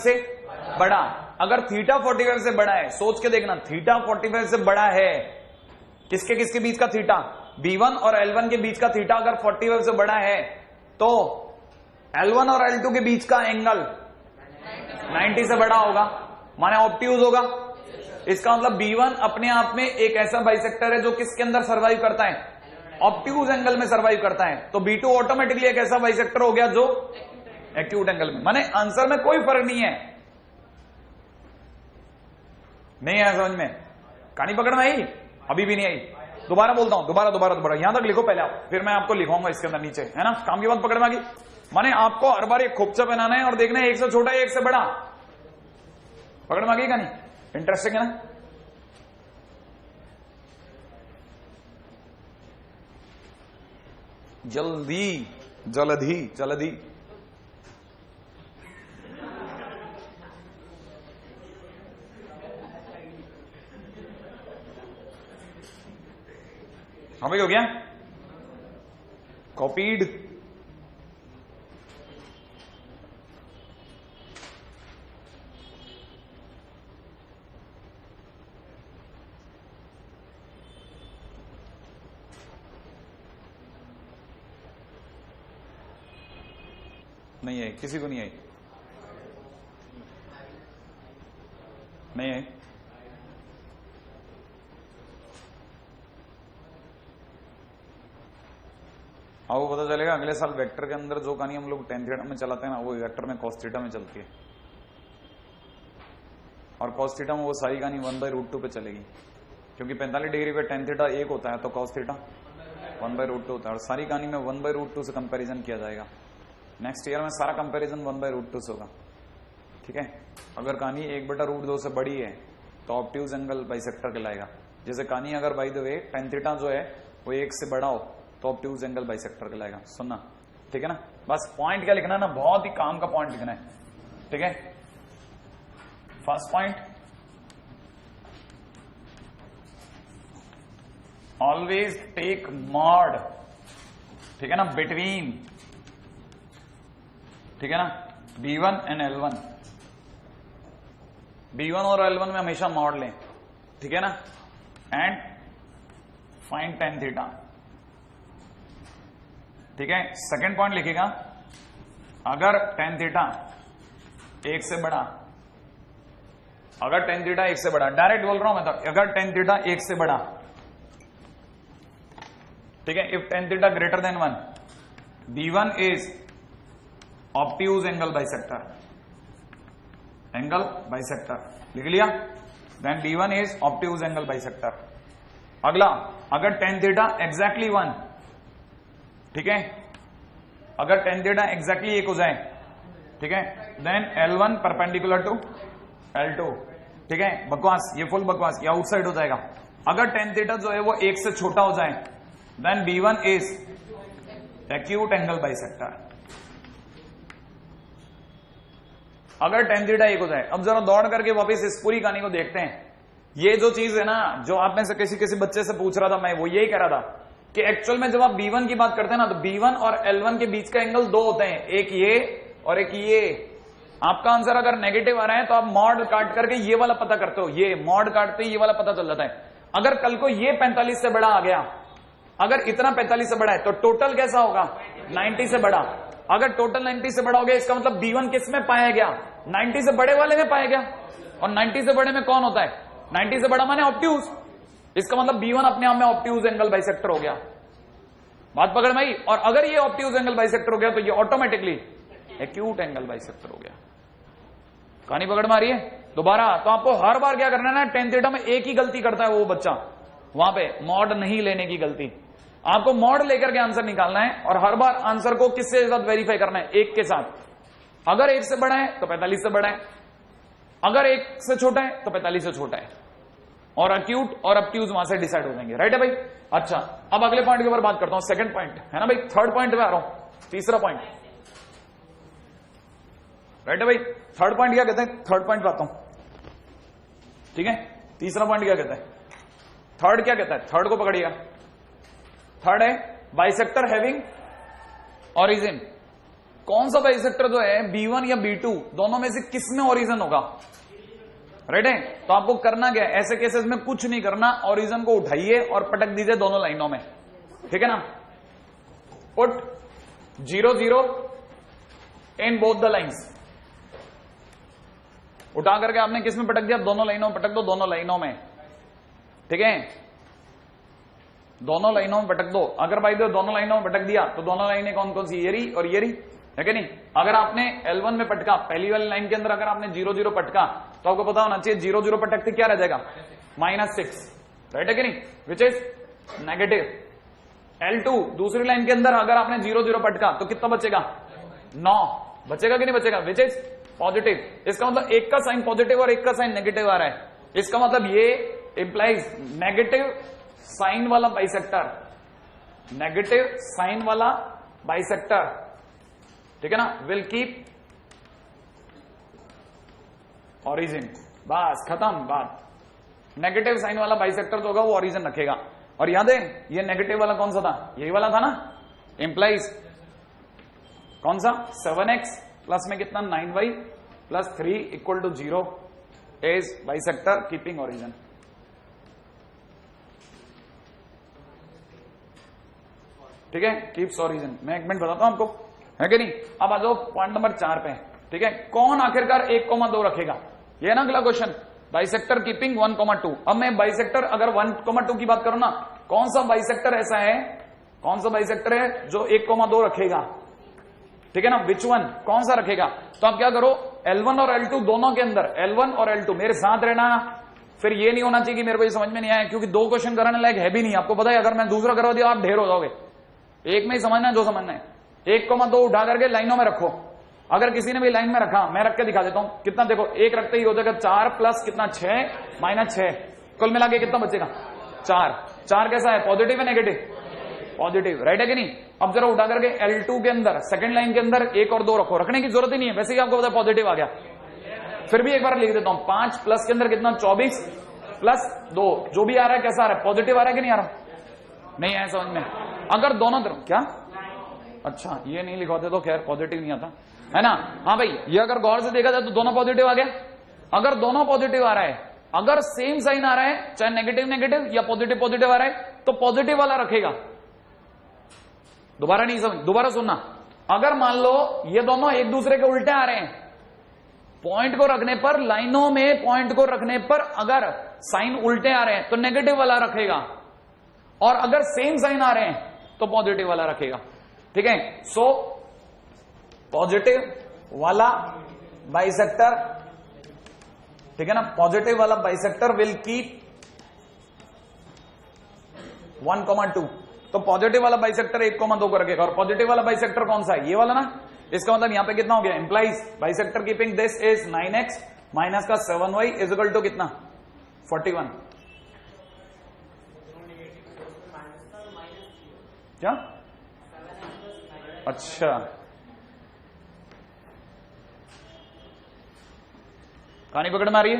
से बड़ा। अगर थीटा 45 से बड़ा है, सोच के देखना, थीटा 45 से बड़ा है, किसके किसके बीच का थीटा, B1 और L1 के बीच का थीटा अगर 45 से बड़ा है तो L1 और L2 के बीच का एंगल 90 से बड़ा होगा, माने ऑब्ट्यूज होगा। इसका मतलब B1 अपने आप में एक ऐसा बाइसेक्टर है जो किसके अंदर सर्वाइव करता है, ऑब्ट्यूज एंगल में सर्वाइव करता है। तो B2 ऑटोमेटिकली एक ऐसा बाइसेक्टर हो गया जो एक्यूट एंगल में, माने आंसर में कोई फर्क नहीं है। नहीं आया समझ में, कहानी पकड़ में आई, अभी भी नहीं आई। दोबारा बोलता हूं, दोबारा यहां तक लिखो पहले आप, फिर मैं आपको लिखाऊंगा इसके अंदर नीचे, है ना। काम की बात पकड़ में आ गई। माने आपको हर बार एक खोपचा बनाना है और देखना है एक से छोटा है एक से बड़ा। पकड़ में आ गई कहानी, इंटरेस्टिंग है ना। जल्दी हाँ भाई, हो गया कॉपीड। नहीं आई, किसी को नहीं आई, नहीं आई। आपको पता चलेगा अगले साल वेक्टर के अंदर जो कहानी हम लोग tan थीटा में चलाते हैं ना, वो वेक्टर में cos थीटा में चलती है, और cos थीटा में वो सारी कहानी 1/√2 पे चलेगी, क्योंकि 45 डिग्री पे tan थीटा 1 होता है तो cos थीटा 1/√2 होता है, और सारी कहानी में 1/√2 से कंपैरिजन किया जाएगा। नेक्स्ट ईयर में सारा कंपैरिजन 1/√2 से होगा, ठीक है। अगर कहानी 1/√2 से बड़ी है तो ऑब्ट्यूज एंगल बाइसेक्टर कहलाएगा। जैसे कहानी अगर by the way tan theta जो है वो 1 से बड़ा हो तो ऑब्ट्यूज एंगल बाइसेक्टर कहलाएगा। सुनना, ठीक है ना। बस पॉइंट क्या लिखना है ना, बहुत ही काम का पॉइंट लिखना है, ठीक है। First point, always take mod, ठीक है ना, बिटवीन, ठीक है ना, B1 एंड L1। B1 और L1 में हमेशा मॉड लें, ठीक है ना, एंड फाइंड tan थीटा, ठीक है। सेकेंड पॉइंट लिखेगा, अगर tan थीटा 1 से बड़ा, अगर tan थीटा 1 से बड़ा, डायरेक्ट बोल रहा हूं मैं तो, अगर tan थीटा 1 से बड़ा, ठीक है, if tan theta greater than 1, B1 is obtuse angle bisector, angle bisector लिख लिया, then B1 is obtuse angle bisector. अगला, अगर tan थीटा एग्जैक्टली 1, ठीक है, अगर tan थीटा एग्जैक्टली 1 हो जाए, ठीक है, then L1 perpendicular to L2, ठीक है। बकवास, ये फुल बकवास, ये आउटसाइड हो जाएगा। अगर tan थीटा जो है वो 1 से छोटा हो जाए, then B1 is acute angle bisector. अगर tan थीटा 1 हो जाए, अब जरा दौड़ करके वापस इस पूरी कहानी को देखते हैं। ये जो चीज है ना, जो आप में से किसी बच्चे से पूछ रहा था, मैं वो यही कह रहा था कि एक्चुअल में जब आप B1 की बात करते हैं ना, तो B1 और L1 के बीच का एंगल 2 होते हैं, एक ये और एक ये। आपका आंसर अगर नेगेटिव आ रहा है तो आप मॉड काट करके ये वाला पता करते हो, ये मॉड काटते ये वाला पता चल जाता है। अगर कल को ये 45 से बड़ा आ गया, अगर इतना 45 से बड़ा है तो टोटल कैसा होगा, 90 से बड़ा। अगर टोटल 90 से बड़ा हो गया, इसका मतलब B1 किस में पाया गया, 90 से बड़े वाले में पाया गया। और 90 से बड़े में कौन होता है, 90 से बड़ा माने ऑब्ट्यूज। इसका मतलब B1 अपने आप में ऑब्ट्यूज एंगल बाइसेक्टर हो गया। बात पकड़ में आई। और अगर ये ऑब्ट्यूज एंगल बाइसेक्टर हो गया तो ये ऑटोमेटिकली एक्यूट एंगल बाइसेक्टर हो गया। कहानी पकड़ में आ रही है। दोबारा, तो आपको हर बार क्या करना है ना, tan थीटा में एक ही गलती करता है वो बच्चा, वहां पे मॉड नहीं लेने की गलती। आपको मॉड लेकर के आंसर निकालना है और हर बार आंसर को किससे साथ वेरीफाई करना है, 1 के साथ। अगर 1 से बड़ा है तो 45 से बड़ा है, अगर 1 से छोटा है तो 45 से छोटा है, और एक्यूट और ऑब्ट्यूज वहां से डिसाइड हो जाएंगे। राइट है भाई। अच्छा, अब अगले पॉइंट के ऊपर बात करता हूं, सेकंड पॉइंट है ना भाई, थर्ड पॉइंट पे आ रहा हूं, तीसरा पॉइंट। राइट है भाई। थर्ड पॉइंट क्या कहते हैं, थर्ड पॉइंट पे आता हूं, ठीक है। तीसरा पॉइंट क्या कहता है, थर्ड क्या कहता है, थर्ड को पकड़िएगा। थर्ड है बाइसेक्टर हैविंग ऑरिजिन कौन सा बाइसेक्टर जो है B1 या B2 दोनों में से किस में ओरिजिन होगा? राइट है। तो आपको करना क्या है, ऐसे केसेस में कुछ नहीं करना, ओरिजिन को उठाइए और पटक दीजिए दोनों लाइनों में, ठीक है ना। Put 0 0 in both the lines, उठा करके आपने किस में पटक दिया? दोनों लाइनों में पटक दो, दोनों लाइनों में, ठीक है, दोनों लाइनों में पटक दो। अगर भाई दोनों लाइनों में पटक दिया तो दोनों लाइनें कौन कौन सी? ये रही और ये रही, है कि नहीं। अगर आपने L1 में पटका, पहली वाली लाइन के अंदर अगर आपने 0 0 पटका तो आपको पता होना चाहिए 0 0 पटकते क्या रह जाएगा? -6, राइट है कि नहीं, विच इज नेगेटिव। L2 दूसरी लाइन के अंदर अगर आपने 0 0 पटका तो कितना बचेगा? 9 बचेगा कि नहीं बचेगा? Which is positive. इसका मतलब एक का साइन पॉजिटिव और एक का साइन नेगेटिव आ रहा है। इसका मतलब ये इंप्लाइज नेगेटिव साइन वाला बाइसेक्टर, नेगेटिव साइन वाला बाइसेक्टर, ठीक है ना, विल कीप ओरिजिन। बस खत्म बात। नेगेटिव साइन वाला बाइसेक्टर जो होगा वो ओरिजिन रखेगा। और याद है ये नेगेटिव वाला कौन सा था? यही वाला था ना। इंप्लाइज कौन सा? 7x प्लस में कितना? 9y plus 3 equal to 0 is bisector keeping origin. ठीक है, कीप्स ओरिजिन। मैं एक मिनट बताता हूं आपको, है कि नहीं। अब आ जाओ पॉइंट नंबर 4 पे, ठीक है। कौन आखिरकार 1,2 रखेगा? ये ना अगला क्वेश्चन, बाइसेक्टर कीपिंग 1,2। अब मैं बाइसेक्टर अगर 1,2 की बात करूं ना, कौन सा बाइसेक्टर ऐसा है, कौन सा बाइसेक्टर है जो 1,2 रखेगा? ठीक है ना, विच वन, कौन सा रखेगा? तो आप क्या करो, L1 और L2 दोनों के अंदर, L1 और L2 मेरे साथ रहना। फिर ये नहीं होना चाहिए कि मेरे को ये समझ में नहीं आया, क्योंकि 2 क्वेश्चन कराने लायक है भी नहीं। आपको पता है अगर मैं दूसरा करवा दिया आप ढेर हो जाओगे। एक में ही समझना है जो समझना है। 1,2 उठा करके लाइनों में रखो। अगर किसी ने भी लाइन में रखा, मैं रख के दिखा देता हूं कितना। देखो एक रखते ही हो जाएगा 4 प्लस कितना 6 -6, कुल मिला के कितना बचेगा? 4। 4 कैसा है? पॉजिटिव है नेगेटिव? पॉजिटिव, राइट है कि नहीं। अब जरा उठा करके L2 के अंदर सेकंड लाइन के अंदर 1 और 2 रखो। रखने की जरूरत ही नहीं है, वैसे ही आपको पता है पॉजिटिव आ गया। फिर भी एक बार लिख देता हूं, 5 प्लस के अंदर कितना? 24 प्लस 2, जो भी आ रहा है कैसा आ रहा है? पॉजिटिव आ रहा है कि नहीं आ रहा? नहीं है समझ में। अगर दोनों तरफ क्या, अच्छा ये नहीं लिखवाते तो खैर पॉजिटिव नहीं आता है ना। हाँ भाई, ये अगर गौर से देखा जाए तो दोनों पॉजिटिव आ गया। अगर दोनों पॉजिटिव आ रहा है, अगर सेम साइन आ रहा है, चाहे नेगेटिव नेगेटिव या पॉजिटिव पॉजिटिव आ रहा है, तो पॉजिटिव वाला रखेगा। दोबारा नहीं समझ, दोबारा सुनना। अगर मान लो ये दोनों एक दूसरे के उल्टे आ रहे हैं, पॉइंट को रखने पर, लाइनों में पॉइंट को रखने पर अगर साइन उल्टे आ रहे हैं तो नेगेटिव वाला रखेगा, और अगर सेम साइन आ रहे हैं तो पॉजिटिव वाला रखेगा। ठीक है, सो पॉजिटिव वाला बाइसेक्टर, ठीक है ना, पॉजिटिव वाला बाइसेक्टर विल कीप 1,2। तो पॉजिटिव वाला बाइसेक्टर 1,2 को रखेगा। और पॉजिटिव वाला बाइसेक्टर कौन सा है? ये वाला ना। इसका मतलब यहां पे कितना हो गया? Implies bisector keeping this is 9x minus का 7y इज इक्वल टू कितना? 41। क्या? अच्छा, कहानी पकड़ में आ रही है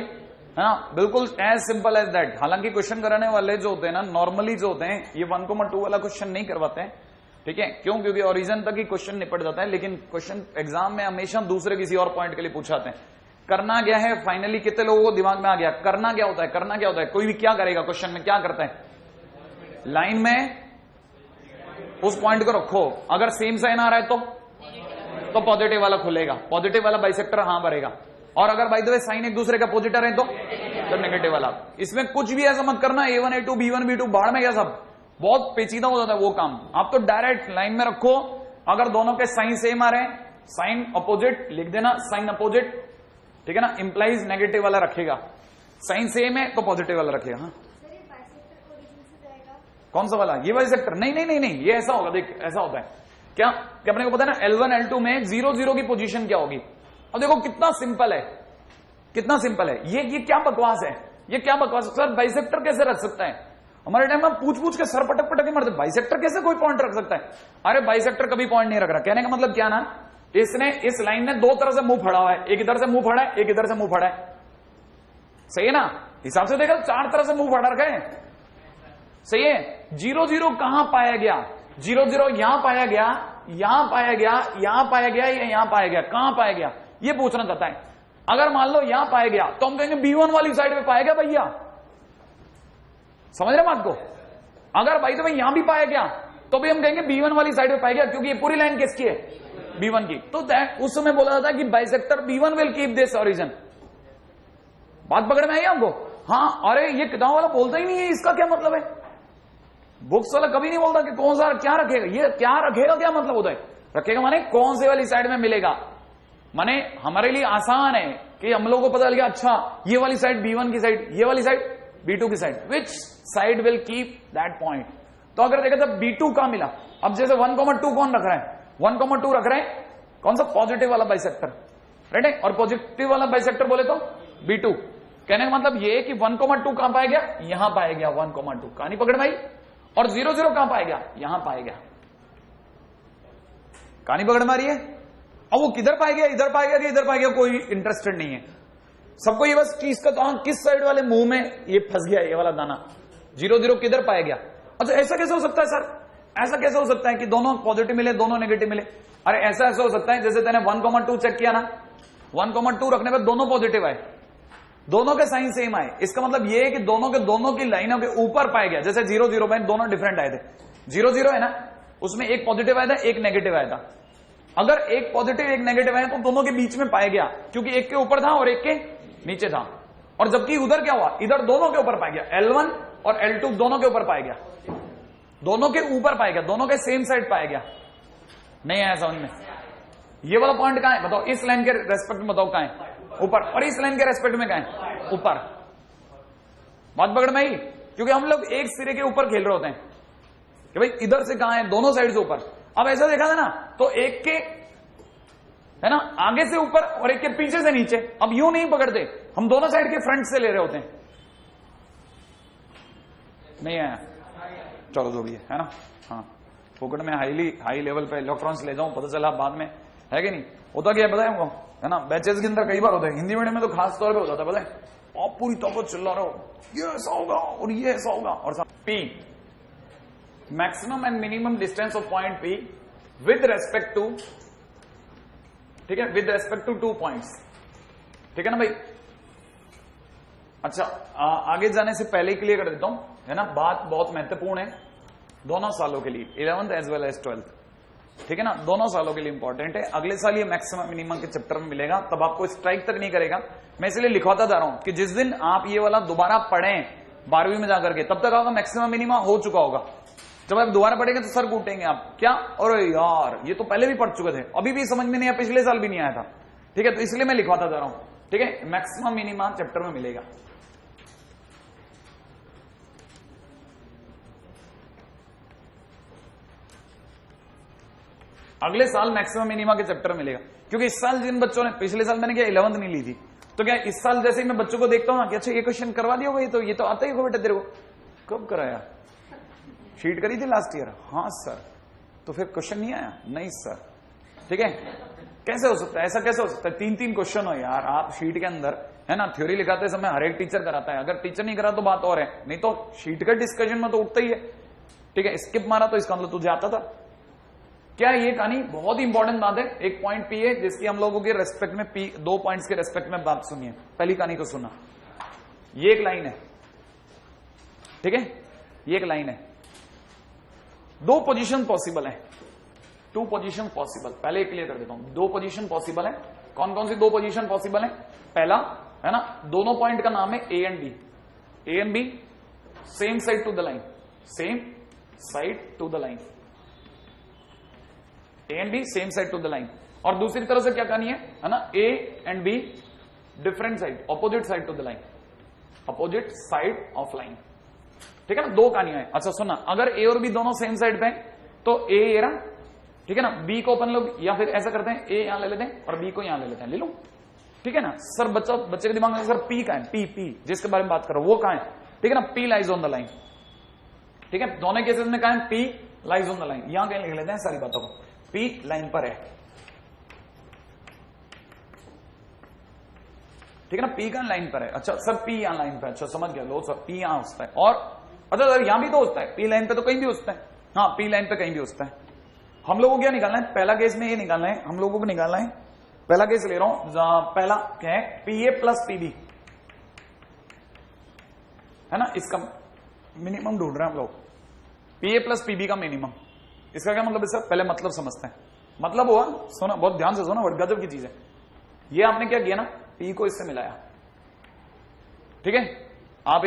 ना? बिल्कुल एज सिंपल एज दैट। हालांकि क्वेश्चन कराने वाले जो होते हैं ना, नॉर्मली जो होते हैं, ये 1,2 वाला क्वेश्चन नहीं करवाते हैं। ठीक है, क्यों? क्योंकि ओरिजिन तक ही क्वेश्चन निपट जाता है, लेकिन क्वेश्चन एग्जाम में हमेशा दूसरे किसी और पॉइंट के लिए पूछाते हैं। करना क्या है फाइनली, कितने लोगों को दिमाग में आ गया? करना क्या होता है? करना क्या होता है? कोई भी क्या करेगा क्वेश्चन में, क्या करता है? लाइन में उस पॉइंट को रखो, अगर सेम साइन आ रहा है तो पॉजिटिव वाला खुलेगा, पॉजिटिव वाला बाइसेक्टर हां भरेगा। और अगर बाय द वे साइन एक दूसरे का अपोजिटर है तो नेगेटिव वाला। इसमें कुछ भी ऐसा मत करना A1 A2 B1 B2 बाढ़ में, क्या सब बहुत पेचीदा हो जाता है वो काम। आप तो डायरेक्ट लाइन में रखो, अगर दोनों के साइन सेम आ रहे हैं, साइन अपोजिट लिख देना, साइन अपोजिट, ठीक है ना, इंप्लाइज नेगेटिव वाला रखेगा। साइन सेम है तो पॉजिटिव वाला रखेगा। हाँ, कौन सा वाला? ये बाइसेक्टर? नहीं नहीं नहीं नहीं, ये ऐसा होगा, देख ऐसा होता है क्या कि अपने को पता है ना, L1 L2 में 0 0 की पोजीशन क्या होगी। अब देखो कितना सिंपल है, कितना सिंपल है। ये क्या बकवास है, ये क्या बकवास है सर? बाइसेक्टर कैसे रख सकता है? हमारे टाइम में पूछ पूछ के सर पटक पटक के मरते, बाइसेक्टर कैसे कोई पॉइंट रख सकता है? अरे बाइसेक्टर कभी पॉइंट नहीं रख रहा। कहने का मतलब क्या ना, इसने इस लाइन ने 2 तरह से मुंह फड़ा हुआ है, एक इधर से मुंह फड़ा है, एक इधर से मुंह फड़ा है। सही है ना? हिसाब से देखा 4 तरह से मुंह फड़ा रखा है। सही है। 0 0 कहां पाया गया? 0 0 यहां पाया गया यहां पाया गया, यहां पाया गया या यहां पाया गया, कहां पाया गया, ये पूछना चाहता है। अगर मान लो यहां पाया गया तो हम कहेंगे B1 वाली साइड में पाया गया भैया, समझ रहे बात को। अगर भाई तो भाई यहां भी पाया गया तो भी हम कहेंगे B1 वाली साइड में पाया गया, क्योंकि ये पूरी लाइन किसकी है, B1 की। तो उस समय बोला जाता है कि bisector B1 will keep this origin. बात पकड़ में आई हमको? हाँ, अरे ये किताब वाला बोलता ही नहीं है, इसका क्या मतलब है? बुक्स वाला कभी नहीं बोलता कि कौन सा क्या रखेगा, ये क्या रखेगा क्या मतलब होता है, रखेगा माने कौन से वाली साइड में मिलेगा। माने हमारे लिए आसान है कि हम लोगों को पता चल गया, अच्छा ये वाली साइड B1 की साइड, ये वाली साइड B2 की side, which side will keep that point. तो अगर देखा तो B2 का मिला, अब जैसे 1,2 कौन रख रहा है, 1,2 रख रहे हैं कौन सा, पॉजिटिव वाला बाइसेक्टर, राइट है। और पॉजिटिव वाला बाइसेक्टर बोले तो B2। कहने का मतलब ये कि 1,2 कहां पाया गया, यहां पाया गया 1,2, कहानी पकड़ में आई। और 0,0 कहां पाया गया, यहां पाया गया, कहानी पकड़ में आ रही है। अब वो किधर पाया गया, इधर पाया गया कि इधर पाया गया, कोई इंटरेस्टेड नहीं है सबको, ये बस चीज का कहां किस साइड वाले मुंह में ये फंस गया ये वाला दाना, 0,0 किधर पाया गया। अच्छा ऐसा कैसे हो सकता है सर, ऐसा कैसे हो सकता है कि दोनों पॉजिटिव मिले दोनों नेगेटिव मिले। अरे ऐसा ऐसा हो सकता है जैसे तेने 1,2 चेक किया ना, 1,2 रखने पर दोनों पॉजिटिव आए, दोनों के साइन सेम आए, इसका मतलब ये है कि दोनों की लाइनों के ऊपर पाया गया। जैसे 0,0 में दोनों डिफरेंट आए थे, 0,0 है ना, उसमें एक पॉजिटिव आया था एक नेगेटिव आया था। अगर एक पॉजिटिव एक नेगेटिव आया तो दोनों के बीच में पाया गया, क्योंकि एक के ऊपर था और एक के नीचे था। और जबकि उधर क्या हुआ, इधर दोनों के ऊपर पाया गया, L1 और L2 दोनों के ऊपर पाया गया, दोनों के ऊपर पाया गया, दोनों के सेम साइड पाया गया। नहीं आया समझ में? ये वाला पॉइंट कहां है बताओ, इस लाइन के रेस्पेक्ट में बताओ कहां है, ऊपर, और इस लाइन के रेस्पेक्ट में कहां है, ऊपर। बात पकड़ में आई? क्योंकि हम लोग एक सिरे के ऊपर खेल रहे होते हैं कि भाई इधर से कहां है, दोनों साइड से ऊपर। अब ऐसा देखा था ना, तो एक के है ना आगे से ऊपर और एक के पीछे से नीचे। अब यूं नहीं पकड़ते, हम दोनों साइड के फ्रंट से ले रहे होते हैं। नहीं आया? चलो जो भी है ना। हाँ, फोकट में हाई लेवल पे इलेक्ट्रॉन्स ले जाऊं, पता चला बाद में है कि नहीं होता, क्या पता है हमको, है ना। बैचेस के अंदर कई बार होता है, हिंदी मीडियम में तो खास तौर पे हो जाता है, पता है, आप पूरी ताकत चिल्ला रहे हो, ये ऐसा होगा और ये ऐसा होगा। और P, maximum and minimum distance of point P with respect to, ठीक है, विद रेस्पेक्ट टू 2 पॉइंट्स, ठीक है ना भाई। अच्छा आगे जाने से पहले क्लियर कर देता हूं, है ना, बात बहुत महत्वपूर्ण है दोनों सालों के लिए, 11th as well as 12th, ठीक है ना, दोनों सालों के लिए इंपॉर्टेंट है। अगले साल ये मैक्सिमम मिनिमम के चैप्टर में मिलेगा, तब आपको स्ट्राइक तक नहीं करेगा। मैं इसलिए लिखवाता जा रहा हूं कि जिस दिन आप ये वाला दोबारा पढ़ें 12वीं में जाकर के, तब तक आपका मैक्सिमम मिनिमम हो चुका होगा। जब आप दोबारा पढ़ेंगे तो सर कूटेंगे आप, क्या, अरे यार ये तो पहले भी पढ़ चुके थे, अभी भी समझ में नहीं आया, पिछले साल भी नहीं आया था, ठीक है। तो इसलिए मैं लिखवाता जा रहा हूं, ठीक है, मैक्सिमम मिनिमम चैप्टर में मिलेगा। अगले साल मैक्सिमम मिनिमा के चैप्टर मिलेगा, क्योंकि इस साल जिन बच्चों ने, पिछले साल मैंने क्या 11th नहीं ली थी, तो क्या इस साल जैसे ही मैं बच्चों को देखता हूं ना कि अच्छा ये क्वेश्चन करवा दिया होगा, ये तो आता ही होगा बेटा तेरे को, कब कराया, शीट करी थी लास्ट ईयर, हाँ सर, तो फिर क्वेश्चन नहीं आया, नहीं सर, ठीक है। कैसे हो सकता है, ऐसा कैसे हो सकता है, 3-3 क्वेश्चन हो यार आप शीट के अंदर, है ना। थ्योरी लिखाते समय हर एक टीचर कराता है, अगर टीचर नहीं करा तो बात और है, नहीं तो शीट का डिस्कशन में तो उठता ही है, ठीक है। स्किप मारा तो इसका मतलब तुझे आता था क्या। ये कहानी बहुत ही इंपॉर्टेंट बात है, एक पॉइंट P है जिसकी हम लोगों के रेस्पेक्ट में P, 2 पॉइंट्स के रेस्पेक्ट में बात सुनिए। पहली कहानी को सुना, ये एक लाइन है, ठीक है, ये एक लाइन है, 2 पोजीशन पॉसिबल है, 2 पोजीशन पॉसिबल। पहले क्लियर कर देता हूं, 2 पोजीशन पॉसिबल है। कौन कौन सी 2 पोजीशन पॉसिबल है? पहला है ना, दोनों पॉइंट का नाम है A and B, A and B same side to the line, same side to the line, A and B same side to the line. और दूसरी तरह से क्या कहानी है ना, A and B different side, opposite side to the line, opposite side of line, ठीक है ना, 2 कहानियां हैं। अच्छा सुनना, अगर A और B दोनों सेम साइड पे हैं तो A ये रहा, ठीक है ना, B को अपन लोग या फिर ऐसा करते हैं, A यहां ले लेते हैं और B को यहां ले लेते हैं, ले लो, ठीक है ना। सर बच्चे के दिमाग में सर P का है, P जिसके बारे में बात करो वो कहां है, ठीक है ना, P lies on the line, ठीक है। दोनों केसेस में कहां है, P lies on the line, यहां कहीं लिख लेते हैं सारी बातों को, P लाइन पर है, ठीक है ना, P का लाइन पर है। अच्छा सर P यहां लाइन पर, अच्छा समझ गया, लो सर P यहां होता है, और अच्छा सर यहां भी तो होता है, P लाइन पे तो कहीं भी होता है, हाँ P लाइन पे कहीं भी होता है, हम लोगों को क्या निकालना है, पहला केस में ये निकालना है, हम लोगों को निकालना है, पहला केस ले रहा हूं, पहला क्या है, पीए प्लस पीबी है ना, इसका मिनिमम ढूंढ रहे हैं हम लोग, पीए प्लस पीबी का मिनिमम। इसका क्या मतलब है सर, पहले मतलब समझते हैं। मतलब हुआ, सोना बहुत ध्यान से सोना, बड़ी गजब की चीज है। ये आपने क्या किया ना, पी को इससे मिलाया, ठीक है। आप